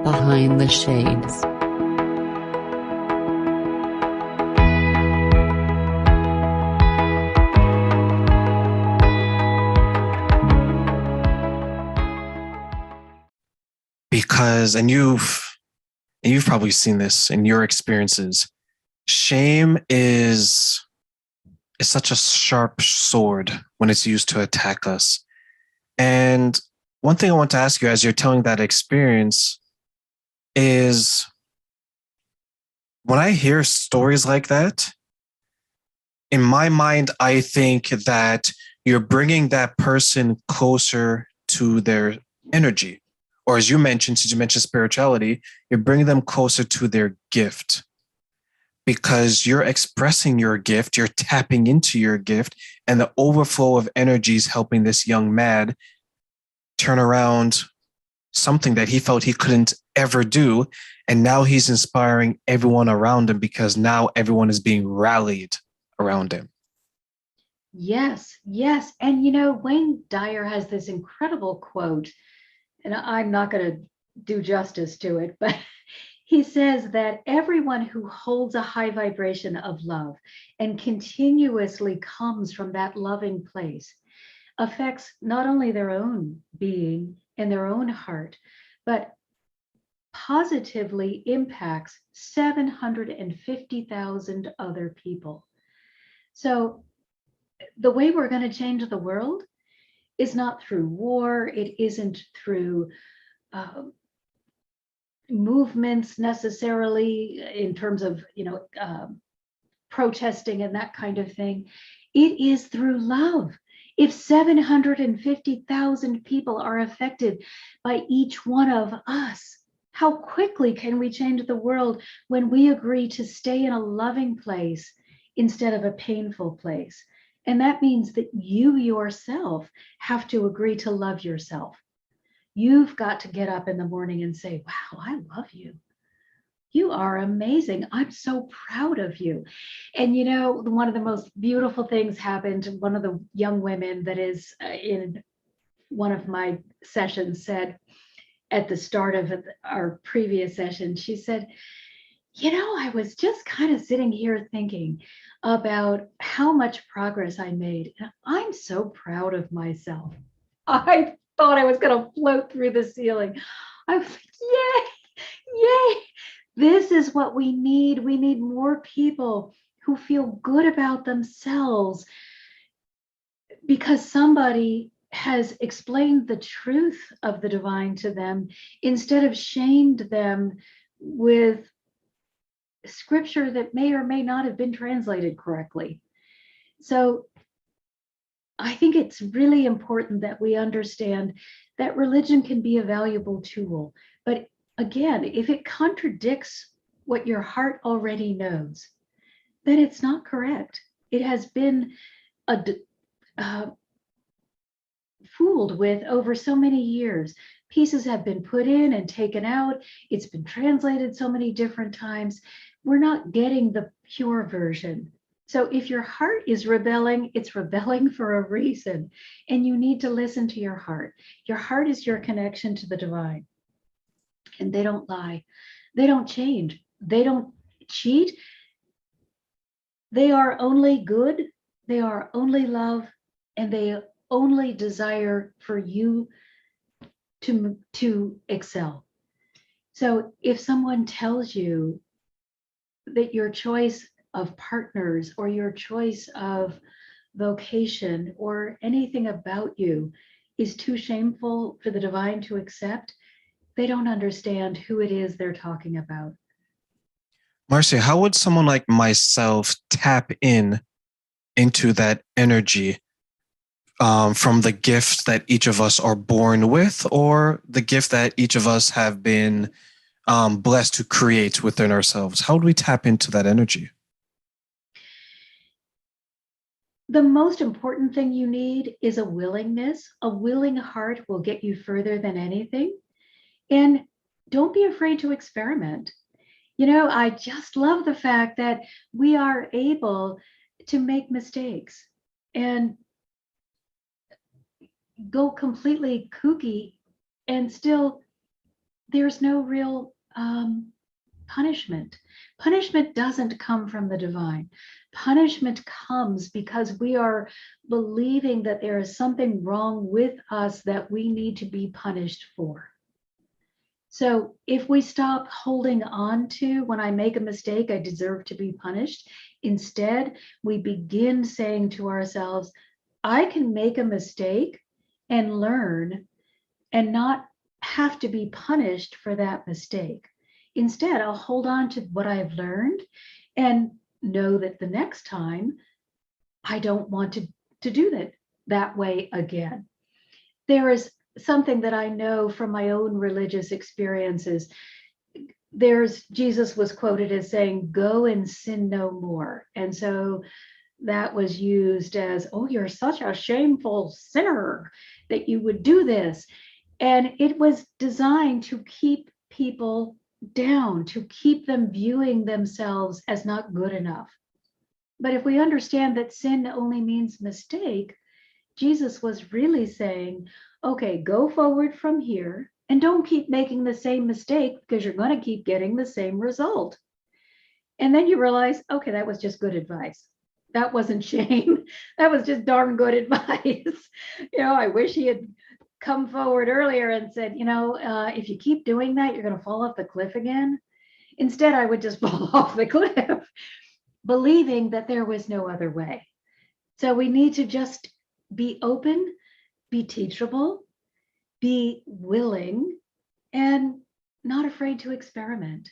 Behind the Shades. Because, and you've probably seen this in your experiences, shame is such a sharp sword when it's used to attack us. And one thing I want to ask you as you're telling that experience is, when I hear stories like that, in my mind, I think that you're bringing that person closer to their energy. Or as you mentioned, since you mentioned spirituality, you're bringing them closer to their gift because you're expressing your gift, you're tapping into your gift, and the overflow of energy is helping this young man turn around something that he felt he couldn't ever do. And now he's inspiring everyone around him because now everyone is being rallied around him. Yes, yes. And you know, Wayne Dyer has this incredible quote, and I'm not going to do justice to it, but he says that everyone who holds a high vibration of love and continuously comes from that loving place affects not only their own being and their own heart, but positively impacts 750,000 other people. So the way we're going to change the world is not through war. It isn't through uh, movements necessarily in terms of, protesting and that kind of thing. It is through love. If 750,000 people are affected by each one of us, how quickly can we change the world when we agree to stay in a loving place instead of a painful place? And that means that you yourself have to agree to love yourself. You've got to get up in the morning and say, wow, I love you. You are amazing. I'm so proud of you. And you know, one of the most beautiful things happened. One of the young women that is in one of my sessions said at the start of our previous session, she said, you know, I was just kind of sitting here thinking about how much progress I made. And I'm so proud of myself. I thought I was going to float through the ceiling. I was like, yay, yay. This is what we need. We need more people who feel good about themselves because somebody has explained the truth of the divine to them instead of shamed them with scripture that may or may not have been translated correctly. So I think it's really important that we understand that religion can be a valuable tool. But again, if it contradicts what your heart already knows, then it's not correct. It has been uh, fooled with over so many years. Pieces have been put in and taken out. It's been translated so many different times. We're not getting the pure version. So if your heart is rebelling, it's rebelling for a reason. And you need to listen to your heart. Your heart is your connection to the divine. And they don't lie. They don't change. They don't cheat. They are only good. They are only love. And they only desire for you to excel. So if someone tells you that your choice of partners or your choice of vocation or anything about you is too shameful for the divine to accept, they don't understand who it is they're talking about. Marcia, how would someone like myself tap in into that energy from the gift that each of us are born with, or the gift that each of us have been blessed to create within ourselves? How do we tap into that energy? The most important thing you need is a willingness. A willing heart will get you further than anything. And don't be afraid to experiment. You know, I just love the fact that we are able to make mistakes and go completely kooky and still there's no real punishment. Punishment doesn't come from the divine. Punishment comes because we are believing that there is something wrong with us that we need to be punished for. So if we stop holding on to, when I make a mistake, I deserve to be punished, instead, we begin saying to ourselves, I can make a mistake and learn and not have to be punished for that mistake. Instead, I'll hold on to what I've learned and know that the next time I don't want to do that way again. There is something that I know from my own religious experiences. Jesus was quoted as saying, go and sin no more. And so that was used as, oh, you're such a shameful sinner that you would do this. And it was designed to keep people down, to keep them viewing themselves as not good enough. But if we understand that sin only means mistake, Jesus was really saying, okay, go forward from here and don't keep making the same mistake because you're going to keep getting the same result. And then you realize, okay, that was just good advice. That wasn't shame. That was just darn good advice. I wish he had come forward earlier and said, if you keep doing that, you're going to fall off the cliff again. Instead, I would just fall off the cliff, believing that there was no other way. So we need to just be open, be teachable, be willing, and not afraid to experiment.